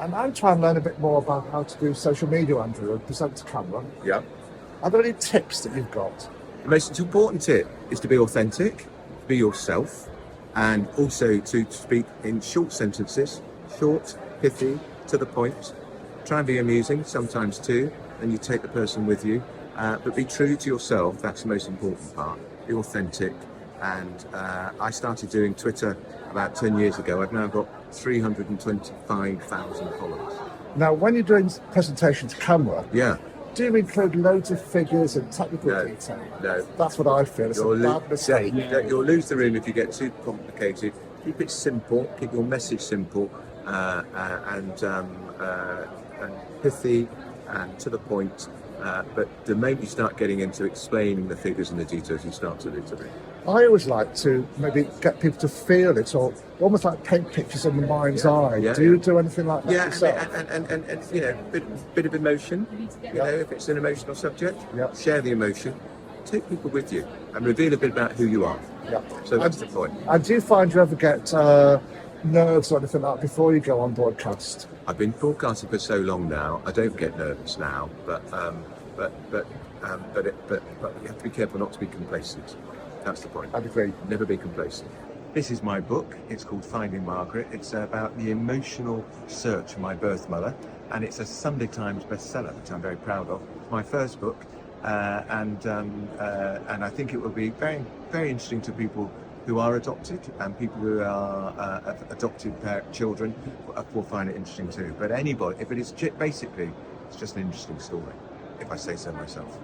And I'm trying to learn a bit more about how to do social media, Andrew, and present to camera. Yeah. Are there any tips that you've got? The most important tip is to be authentic, be yourself, and also to speak in short sentences, short, pithy, to the point. Try and be amusing sometimes too, and you take the person with you. But be true to yourself, that's the most important part. Be authentic. And I started doing Twitter about 10 years ago. I've now got 325,000 followers. Now, when you're doing presentation to camera, Yeah. do you include loads of figures and technical detail? No. That's what I feel. It's a bad mistake. You'll lose the room if you get too complicated. Keep it simple. Keep your message simple and pithy and to the point. But the moment you start getting into explaining the figures and the details, you start to lose it. I always like to maybe get people to feel it, or almost like paint pictures in the mind's eye. Yeah, do you do anything like that Yeah, yourself? and you know, bit of emotion. You know, if it's an emotional subject, share the emotion. Take people with you and reveal a bit about who you are. Yeah. So that's the point. And do you find you ever get nerves or anything like that before you go on broadcast? I've been broadcasting for so long now. I don't get nervous now, but you have to be careful not to be complacent. That's the point. I'd agree. Never be complacent. This is my book. It's called Finding Margaret. It's about the emotional search for my birth mother, and it's a Sunday Times bestseller, which I'm very proud of. It's my first book, and I think it will be very, very interesting to people who are adopted and people who are adopted children will find it interesting too. But anybody, if it is basically, it's just an interesting story, if I say so myself.